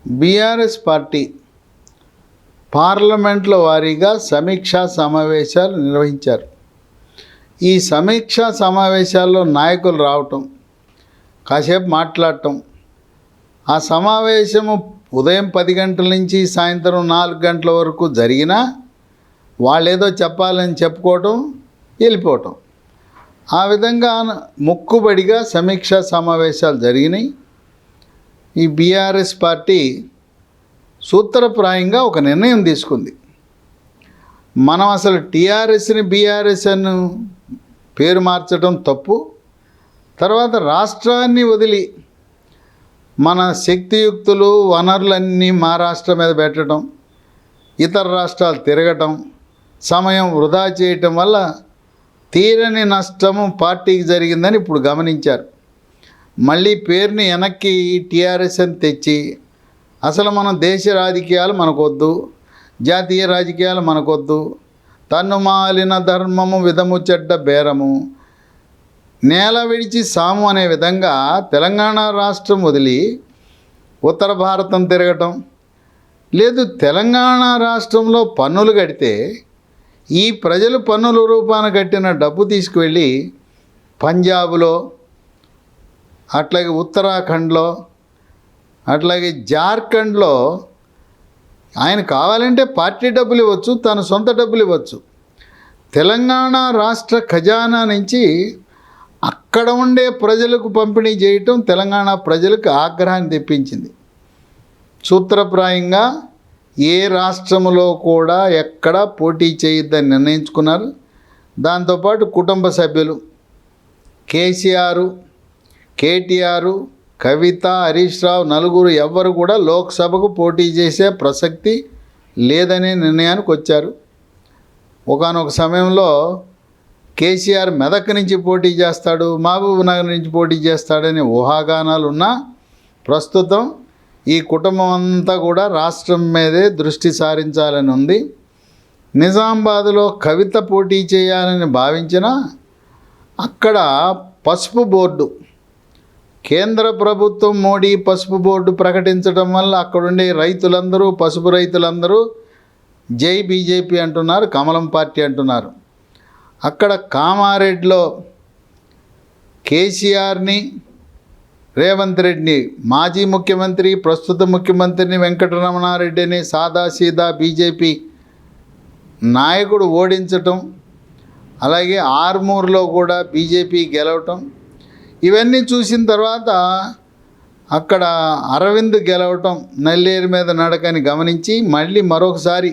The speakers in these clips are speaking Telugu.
బీఆర్ఎస్ పార్టీ పార్లమెంట్ల వారీగా సమీక్షా సమావేశాలు నిర్వహించారు. ఈ సమీక్షా సమావేశాల్లో నాయకులు రావటం, కాసేపు మాట్లాడటం, ఆ సమావేశము ఉదయం 10 గంటల నుంచి సాయంత్రం 4 గంటల వరకు జరిగినా వాళ్ళేదో చెప్పాలని చెప్పుకోవటం, వెళ్ళిపోవటం. ఆ విధంగా మొక్కుబడిగా సమీక్షా సమావేశాలు జరిగినాయి. ఈ బీఆర్ఎస్ పార్టీ సూత్రప్రాయంగా ఒక నిర్ణయం తీసుకుంది. మనం అసలు టీఆర్ఎస్ని బీఆర్ఎస్ అని పేరు మార్చడం తప్పు. తర్వాత రాష్ట్రాన్ని వదిలి మన శక్తియుక్తులు వనరులన్నీ మా రాష్ట్రం మీద పెట్టడం, ఇతర రాష్ట్రాలు తిరగటం, సమయం వృధా చేయటం వల్ల తీరని నష్టము పార్టీకి జరిగిందని ఇప్పుడు గమనించారు. మళ్ళీ పేరుని వెనక్కి టీఆర్ఎస్ అని తెచ్చి అసలు మనం దేశ రాజకీయాలు మనకొద్దు, జాతీయ రాజకీయాలు మనకొద్దు, తన్ను మాలిన ధర్మము విధము చెడ్డ బేరము, నేల విడిచి సాము అనే విధంగా తెలంగాణ రాష్ట్రం వదిలి ఉత్తర భారతం తిరగటం. లేదు, తెలంగాణ రాష్ట్రంలో పన్నులు కడితే ఈ ప్రజలు పన్నుల రూపాన కట్టిన డబ్బు తీసుకువెళ్ళి పంజాబ్లో, అట్లాగే ఉత్తరాఖండ్లో, అట్లాగే జార్ఖండ్లో ఆయన కావాలంటే పార్టీ డబ్బులు ఇవ్వచ్చు, తన సొంత డబ్బులు ఇవ్వచ్చు. తెలంగాణ రాష్ట్ర ఖజానా నుంచి అక్కడ ఉండే ప్రజలకు పంపిణీ చేయటం తెలంగాణ ప్రజలకు ఆగ్రహాన్ని తెప్పించింది. సూత్రప్రాయంగా ఏ రాష్ట్రంలో కూడా ఎక్కడా పోటీ చేయొద్దని నిర్ణయించుకున్నారు. దాంతోపాటు కుటుంబ సభ్యులు కేసీఆర్, కేటీఆర్, కవిత, హరీష్ రావు నలుగురు ఎవ్వరు కూడా లోక్సభకు పోటీ చేసే ప్రసక్తి లేదనే నిర్ణయానికి వచ్చారు. ఒకానొక సమయంలో కేసీఆర్ మెదక్ నుంచి పోటీ చేస్తాడు, మహబూబ్ నగర్ నుంచి పోటీ చేస్తాడనే ఊహాగానాలు ఉన్నా ప్రస్తుతం ఈ కుటుంబం అంతా కూడా రాష్ట్రం మీదే దృష్టి సారించాలని ఉంది. నిజామాబాద్లో కవిత పోటీ చేయాలని భావించినా అక్కడ పసుపు బోర్డు, కేంద్ర ప్రభుత్వం మోడీ పసుపు బోర్డు ప్రకటించడం వల్ల అక్కడుండే రైతులందరూ, పసుపు రైతులందరూ జై బీజేపీ అంటున్నారు, కమలం పార్టీ అంటున్నారు. అక్కడ కామారెడ్డిలో కేసీఆర్ని, రేవంత్ రెడ్డిని, మాజీ ముఖ్యమంత్రి ప్రస్తుత ముఖ్యమంత్రిని వెంకటరమణారెడ్డిని సాదాసీదా బీజేపీ నాయకుడు ఓడించటం, అలాగే ఆర్మూర్లో కూడా బీజేపీ గెలవటం, ఇవన్నీ చూసిన తర్వాత అక్కడ అరవింద్ గెలవటం నల్లేరు మీద నడకని గమనించి మళ్ళీ మరొకసారి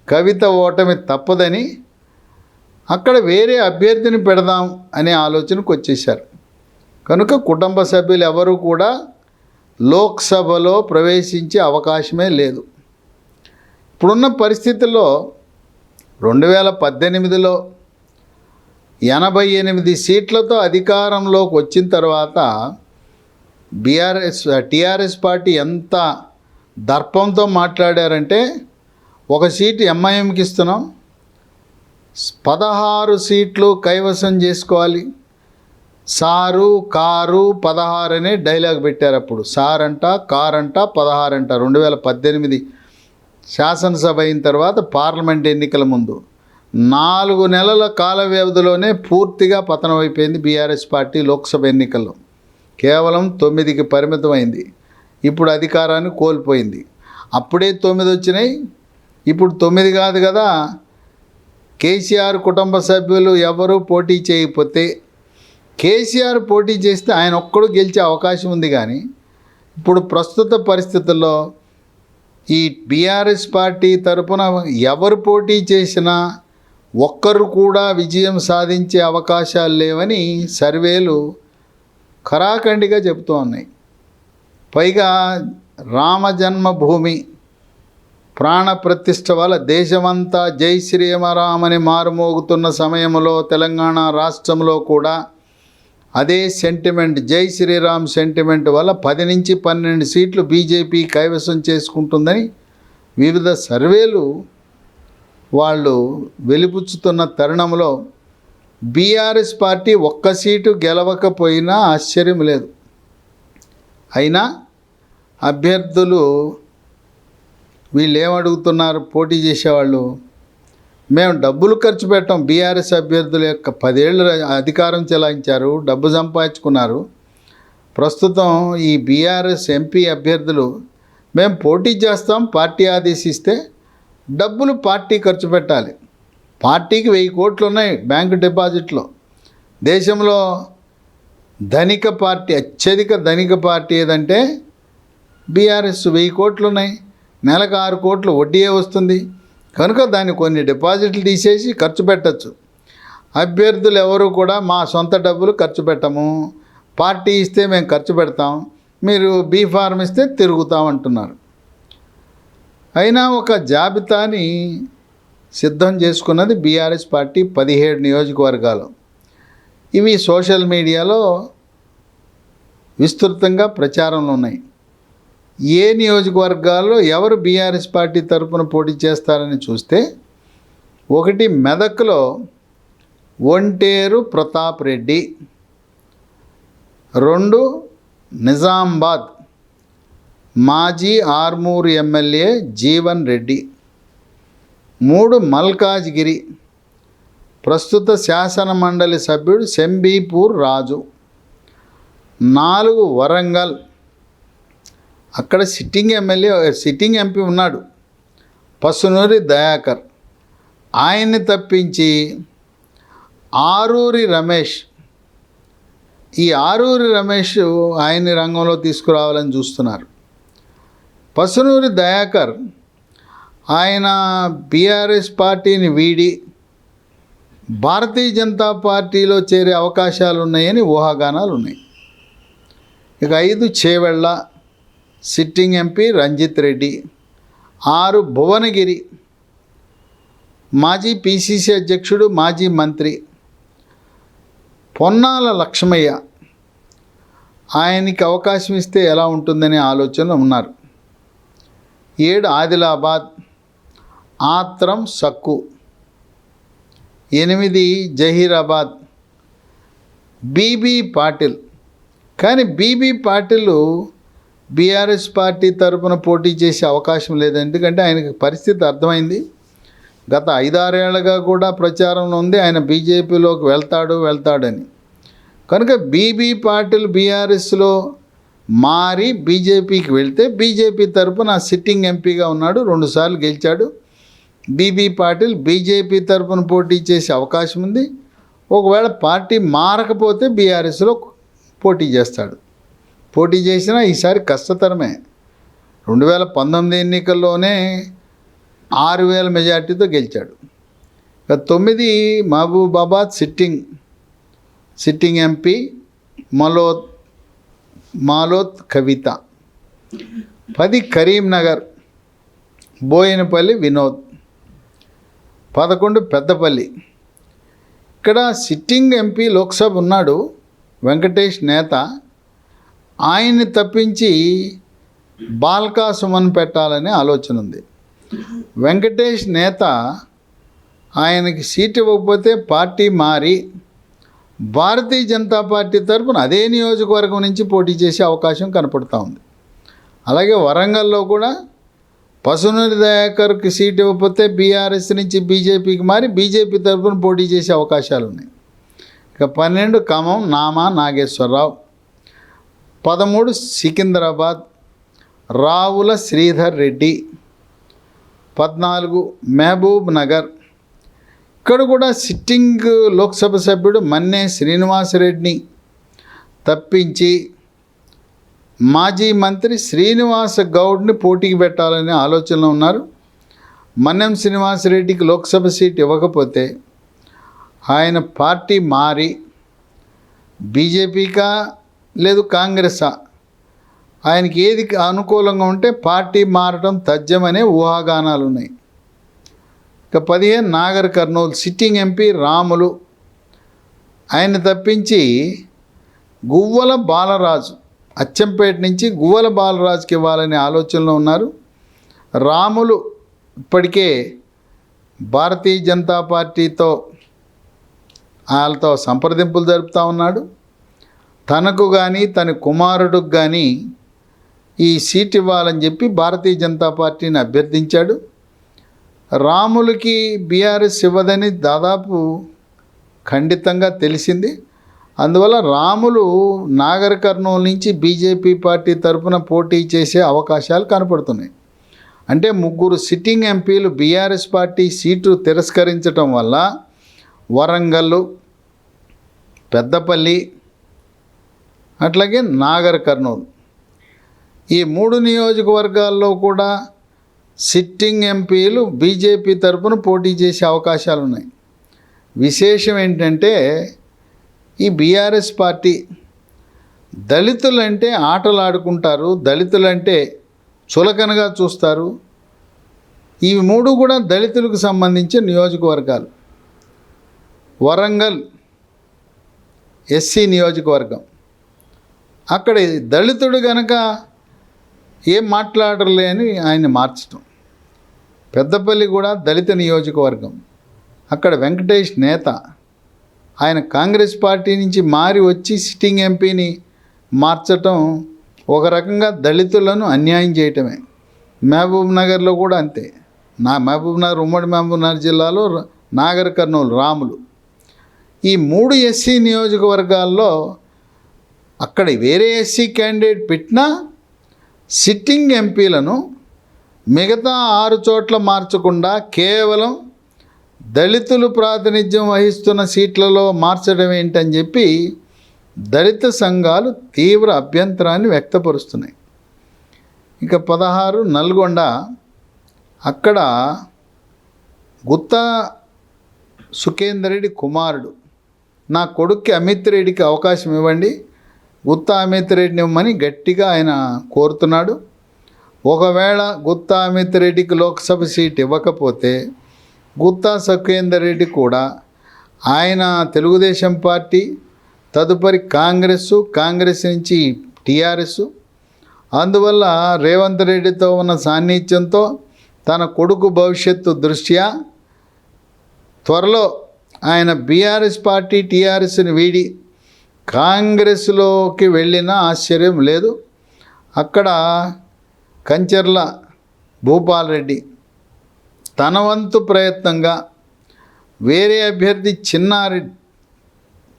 కవిత ఓటమి తప్పదని అక్కడ వేరే అభ్యర్థిని పెడదాం అనే ఆలోచనకు వచ్చేసారు. కనుక కుటుంబ సభ్యులు ఎవరు కూడా లోక్సభలో ప్రవేశించే అవకాశమే లేదు. ఇప్పుడున్న పరిస్థితుల్లో 2018లో 88 సీట్లతో అధికారంలోకి వచ్చిన తర్వాత టీఆర్ఎస్ పార్టీ ఎంత దర్పంతో మాట్లాడారంటే, ఒక సీటు ఎంఐఎంకి ఇస్తున్నాం, 16 సీట్లు కైవసం చేసుకోవాలి, సారు కారు 16 అనే డైలాగ్ పెట్టారు. అప్పుడు సార్ అంట, కార్ అంట, 16 అంట. 2018 శాసనసభ అయిన తర్వాత పార్లమెంట్ ఎన్నికల ముందు 4 నెలల కాల వ్యవధిలోనే పూర్తిగా పతనం అయిపోయింది బీఆర్ఎస్ పార్టీ. లోక్సభ ఎన్నికల్లో కేవలం 9కి పరిమితమైంది. ఇప్పుడు అధికారాన్ని కోల్పోయింది. అప్పుడే 9 వచ్చినాయి, ఇప్పుడు 9 కాదు కదా. కేసీఆర్ కుటుంబ సభ్యులు ఎవరూ పోటీ చేయకపోతే, కేసీఆర్ పోటీ చేస్తే ఆయన ఒక్కడు గెలిచే అవకాశం ఉంది. కానీ ఇప్పుడు ప్రస్తుత పరిస్థితుల్లో ఈ బీఆర్ఎస్ పార్టీ తరపున ఎవరు పోటీ చేసినా ఒక్కరు కూడా విజయం సాధించే అవకాశాలు లేవని సర్వేలు ఖరాఖండిగా చెబుతూ ఉన్నాయి. పైగా రామజన్మభూమి ప్రాణ ప్రతిష్ఠ వల్ల దేశమంతా జై శ్రీరామని మారుమోగుతున్న సమయంలో తెలంగాణ రాష్ట్రంలో కూడా అదే సెంటిమెంట్, జై శ్రీరామ్ సెంటిమెంట్ వల్ల 10 నుంచి 12 సీట్లు బీజేపీ కైవసం చేసుకుంటుందని వివిధ సర్వేలు వాళ్ళు వెలిపుచ్చుతున్న తరుణంలో బీఆర్ఎస్ పార్టీ ఒక్క సీటు గెలవకపోయినా ఆశ్చర్యం లేదు. అయినా అభ్యర్థులు వీళ్ళు ఏమడుగుతున్నారు, పోటీ చేసేవాళ్ళు, మేము డబ్బులు ఖర్చు పెట్టాం. బీఆర్ఎస్ అభ్యర్థుల యొక్క 10 ఏళ్ళు అధికారం చెలాయించారు, డబ్బు సంపాదించుకున్నారు. ప్రస్తుతం ఈ బీఆర్ఎస్ ఎంపీ అభ్యర్థులు మేము పోటీ చేస్తాం, పార్టీ ఆదేశిస్తే డబ్బులు పార్టీ ఖర్చు పెట్టాలి. పార్టీకి 1000 కోట్లు ఉన్నాయి బ్యాంకు డిపాజిట్లో. దేశంలో ధనిక పార్టీ, అత్యధిక ధనిక పార్టీ ఏదంటే బీఆర్ఎస్. 1000 కోట్లు ఉన్నాయి, నెలకు 6 కోట్లు వడ్డీయే వస్తుంది. కనుక దాన్ని కొన్ని డిపాజిట్లు తీసేసి ఖర్చు పెట్టచ్చు. అభ్యర్థులు ఎవరు కూడా మా సొంత డబ్బులు ఖర్చు పెట్టము, పార్టీ ఇస్తే మేము ఖర్చు పెడతాం, మీరు బీ ఫార్మ్ ఇస్తే తిరుగుతాం అంటున్నారు. అయినా ఒక జాబితాని సిద్ధం చేసుకున్నది బీఆర్ఎస్ పార్టీ 17 నియోజకవర్గాలు. ఇవి సోషల్ మీడియాలో విస్తృతంగా ప్రచారంలో ఉన్నాయి. ఏ నియోజకవర్గాల్లో ఎవరు బీఆర్ఎస్ పార్టీ తరపున పోటీ చేస్తారని చూస్తే, 1 మెదక్లో ఒంటేరు ప్రతాప్ రెడ్డి, 2 నిజామాబాద్ మాజీ ఆర్మూరు ఎమ్మెల్యే జీవన్ రెడ్డి, 3 మల్కాజ్గిరి ప్రస్తుత శాసన మండలి సభ్యుడు శంబీపూర్ రాజు, 4 వరంగల్ అక్కడ సిట్టింగ్ ఎంపీ ఉన్నాడు పసునూరి దయాకర్, ఆయన్ని తప్పించి ఆరూరి రమేష్, ఈ ఆరూరి రమేష్ ఆయన్ని రంగంలో తీసుకురావాలని చూస్తున్నారు. పసునూరి దయాకర్ ఆయన బీఆర్ఎస్ పార్టీని వీడి భారతీయ జనతా పార్టీలో చేరే అవకాశాలు ఉన్నాయని ఊహాగానాలు ఉన్నాయి. ఇక 5 చేవెళ్ళ సిట్టింగ్ ఎంపీ రంజిత్ రెడ్డి, 6 భువనగిరి మాజీ పిసిసి అధ్యక్షుడు మాజీ మంత్రి పొన్నాల లక్ష్మయ్య, ఆయనకి అవకాశం ఇస్తే ఎలా ఉంటుందనే ఆలోచనలో ఉన్నారు. 7 ఆదిలాబాద్ ఆత్రం సక్కు, 8 జహీరాబాద్ బీబీ పాటిల్. కానీ బీబీ పాటిల్ బీఆర్ఎస్ పార్టీ తరపున పోటీ చేసే అవకాశం లేదు. ఎందుకంటే ఆయనకి పరిస్థితి అర్థమైంది. గత 5-6 ఏళ్ళగా కూడా ప్రచారంలో ఉంది ఆయన బీజేపీలోకి వెళ్తాడని. కనుక బీబీ పాటిల్ బీఆర్ఎస్లో మారి బీజేపీకి వెళ్తే బీజేపీ తరపున సిట్టింగ్ ఎంపీగా ఉన్నాడు, 2 సార్లు గెలిచాడు. బీబీ పాటిల్ బీజేపీ తరపున పోటీ చేసే అవకాశం ఉంది. ఒకవేళ పార్టీ మారకపోతే బీఆర్ఎస్లో పోటీ చేస్తాడు. పోటీ చేసినా ఈసారి కష్టతరమే. 2019 ఎన్నికల్లోనే 6000 మెజార్టీతో గెలిచాడు. 9 మహబూబాబాద్ సిట్టింగ్ ఎంపీ మాలోత్ కవిత, 10 కరీంనగర్ బోయినపల్లి వినోద్, 11 పెద్దపల్లి. ఇక్కడ సిట్టింగ్ ఎంపీ లోక్సభ ఉన్నాడు వెంకటేష్ నేత, ఆయన్ని తప్పించి బాల్కా సుమన్ పెట్టాలనే ఆలోచన ఉంది. వెంకటేష్ నేత ఆయనకి సీటు ఇవ్వకపోతే పార్టీ మారి భారతీయ జనతా పార్టీ తరపున అదే నియోజకవర్గం నుంచి పోటీ చేసే అవకాశం కనపడుతూ ఉంది. అలాగే వరంగల్లో కూడా పసునూరి దయాకర్కి సీటు ఇవ్వకపోతే బీఆర్ఎస్ నుంచి బీజేపీకి మారి బీజేపీ తరపున పోటీ చేసే అవకాశాలు ఉన్నాయి. ఇక 12 ఖమ్మం నామా నాగేశ్వరరావు, 13 సికింద్రాబాద్ రావుల శ్రీధర్ రెడ్డి, 14 మహబూబ్ నగర్. ఇక్కడ కూడా సిట్టింగ్ లోక్సభ సభ్యుడు మన్నే శ్రీనివాసరెడ్డిని తప్పించి మాజీ మంత్రి శ్రీనివాస గౌడ్ని పోటీకి పెట్టాలనే ఆలోచనలో ఉన్నారు. మన్నెం శ్రీనివాసరెడ్డికి లోక్సభ సీట్ ఇవ్వకపోతే ఆయన పార్టీ మారి బీజేపీకా లేదు కాంగ్రెసా, ఆయనకి ఏది అనుకూలంగా ఉంటే పార్టీ మారడం తథ్యమనే ఊహాగానాలు ఉన్నాయి. ఇక 15 నాగర్ కర్నూలు సిట్టింగ్ ఎంపీ రాములు, ఆయన తప్పించి గువ్వల బాలరాజు అచ్చంపేట నుంచి గువ్వల బాలరాజుకి ఇవ్వాలనే ఆలోచనలో ఉన్నారు. రాములు ఇప్పటికే భారతీయ జనతా పార్టీతో వాళ్ళతో సంప్రదింపులు జరుపుతూ ఉన్నాడు. తనకు కానీ తన కుమారుడికి కానీ ఈ సీట్ ఇవ్వాలని చెప్పి భారతీయ జనతా పార్టీని అభ్యర్థించాడు. రాములకి బీఆర్ఎస్ ఇవ్వదని దాదాపు ఖండితంగా తెలిసింది. అందువల్ల రాములు నాగర్ కర్నూలు నుంచి బీజేపీ పార్టీ తరఫున పోటీ చేసే అవకాశాలు కనపడుతున్నాయి. అంటే 3 సిట్టింగ్ ఎంపీలు బీఆర్ఎస్ పార్టీ సీటు తిరస్కరించడం వల్ల వరంగల్, పెద్దపల్లి, అట్లాగే నాగర్ కర్నూలు ఈ 3 నియోజకవర్గాల్లో కూడా సిట్టింగ్ ఎంపీలు బీజేపీ తరఫున పోటీ చేసే అవకాశాలు ఉన్నాయి. విశేషం ఏంటంటే ఈ బీఆర్ఎస్ పార్టీ దళితులంటే ఆటలు ఆడుకుంటారు, దళితులంటే చులకనగా చూస్తారు. ఈ 3 కూడా దళితులకు సంబంధించిన నియోజకవర్గాలు. వరంగల్ ఎస్సీ నియోజకవర్గం, అక్కడ దళితుడు గనక ఏం మాట్లాడలే అని ఆయన మార్చడం. పెద్దపల్లి కూడా దళిత నియోజకవర్గం, అక్కడ వెంకటేష్ నేత, ఆయన కాంగ్రెస్ పార్టీ నుంచి మారి వచ్చి సిట్టింగ్ ఎంపీని మార్చటం ఒక రకంగా దళితులను అన్యాయం చేయటమే. మహబూబ్ నగర్లో కూడా అంతే. మహబూబ్ నగర్, ఉమ్మడి మహబూబ్ నగర్ జిల్లాలో నాగర్ కర్నూలు రాములు, ఈ 3 ఎస్సీ నియోజకవర్గాల్లో అక్కడ వేరే ఎస్సీ క్యాండిడేట్ పెట్టినా సిట్టింగ్ ఎంపీలను మిగతా 6 చోట్ల మార్చకుండా కేవలం దళితులు ప్రాతినిధ్యం వహిస్తున్న సీట్లలో మార్చడం ఏంటని చెప్పి దళిత సంఘాలు తీవ్ర అభ్యంతరాన్ని వ్యక్తపరుస్తున్నాయి. ఇక 16 నల్గొండ, అక్కడ గుత్తా సుఖేందర్ రెడ్డి కుమారుడు, నా కొడుక్కి అమిత్ రెడ్డికి అవకాశం ఇవ్వండి, గుత్తా అమిత్ రెడ్డిని ఇవ్వమని గట్టిగా ఆయన కోరుతున్నాడు. ఒకవేళ గుత్తా అమిత్ రెడ్డికి లోక్సభ సీట్ ఇవ్వకపోతే గుత్తా సుఖేందర్ రెడ్డి కూడా ఆయన తెలుగుదేశం పార్టీ, తదుపరి కాంగ్రెస్ నుంచి టీఆర్ఎస్, అందువల్ల రేవంత్ రెడ్డితో ఉన్న సాన్నిధ్యంతో తన కొడుకు భవిష్యత్తు దృష్ట్యా త్వరలో ఆయన బీఆర్ఎస్ పార్టీ టీఆర్ఎస్ని వీడి కాంగ్రెస్లోకి వెళ్ళినా ఆశ్చర్యం లేదు. అక్కడ కంచర్ల భూపాల్ రెడ్డి తన వంతు ప్రయత్నంగా వేరే అభ్యర్థి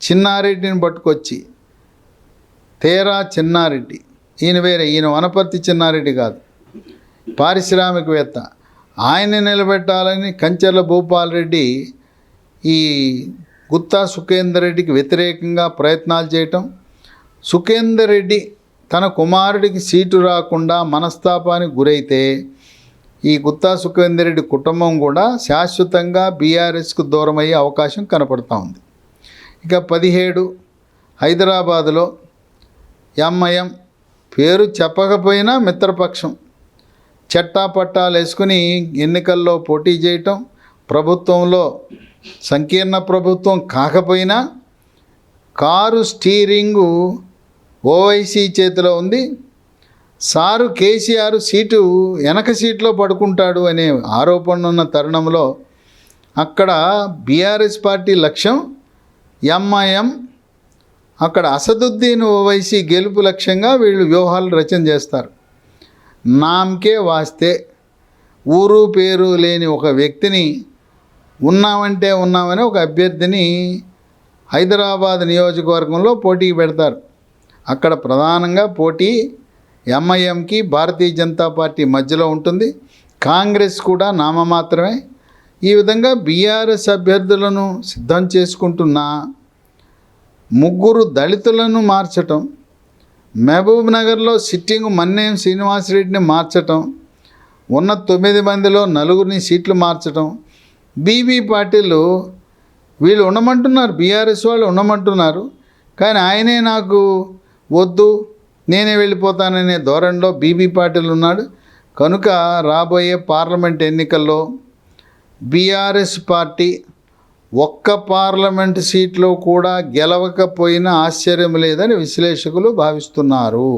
చిన్నారెడ్డిని పట్టుకొచ్చి, తేరా చిన్నారెడ్డి, ఈయన వనపర్తి చిన్నారెడ్డి కాదు, పారిశ్రామికవేత్త, ఆయన్ని నిలబెట్టాలని కంచర్ల భూపాల్ రెడ్డి ఈ గుత్తా సుఖేందర్ రెడ్డికి వ్యతిరేకంగా ప్రయత్నాలు చేయటం, సుఖేందర్ రెడ్డి తన కుమారుడికి సీటు రాకుండా మనస్తాపానికి గురైతే ఈ గుత్తా సుఖేందర్ రెడ్డి కుటుంబం కూడా శాశ్వతంగా బీఆర్ఎస్కు దూరమయ్యే అవకాశం కనపడుతూ ఉంది. ఇక 17 హైదరాబాదులో ఎంఐఎం పేరు చెప్పకపోయినా మిత్రపక్షం చట్టాపట్టాలు వేసుకుని ఎన్నికల్లో పోటీ చేయటం, ప్రభుత్వంలో సంకీర్ణ ప్రభుత్వం కాకపోయినా కారు స్టీరింగు ఓవైసీ చేతిలో ఉంది, సారు కేసీఆర్ సీటు వెనక సీట్లో పడుకుంటాడు అనే ఆరోపణ ఉన్న తరుణంలో అక్కడ బీఆర్ఎస్ పార్టీ లక్ష్యం ఎంఐఎం, అక్కడ అసదుద్దీన్ ఓవైసీ గెలుపు లక్ష్యంగా వీళ్ళు వ్యూహాలు రచన చేస్తారు. నామకే వాస్తే ఊరు పేరు లేని ఒక వ్యక్తిని ఉన్నామని ఒక అభ్యర్థిని హైదరాబాద్ నియోజకవర్గంలో పోటీకి పెడతారు. అక్కడ ప్రధానంగా పోటీ ఎంఐఎంకి భారతీయ జనతా పార్టీ మధ్యలో ఉంటుంది, కాంగ్రెస్ కూడా నామమాత్రమే. ఈ విధంగా బీఆర్ఎస్ అభ్యర్థులను సిద్ధం చేసుకుంటున్న 3 దళితులను మార్చటం, మహబూబ్ నగర్లో సిట్టింగ్ మన్నేం శ్రీనివాసరెడ్డిని మార్చటం, ఉన్న 9 మందిలో 4 సీట్లు మార్చటం, బీబీ పాటిల్ వీళ్ళు ఉండమంటున్నారు, బీఆర్ఎస్ వాళ్ళు ఉండమంటున్నారు, కానీ ఆయనే నాకు వద్దు నేనే వెళ్ళిపోతాననే ధోరణిలో బీబీ పాటిల్ ఉన్నాడు. కనుక రాబోయే పార్లమెంట్ ఎన్నికల్లో బీఆర్ఎస్ పార్టీ ఒక్క పార్లమెంటు సీట్లో కూడా గెలవకపోయినా ఆశ్చర్యం లేదని విశ్లేషకులు భావిస్తున్నారు.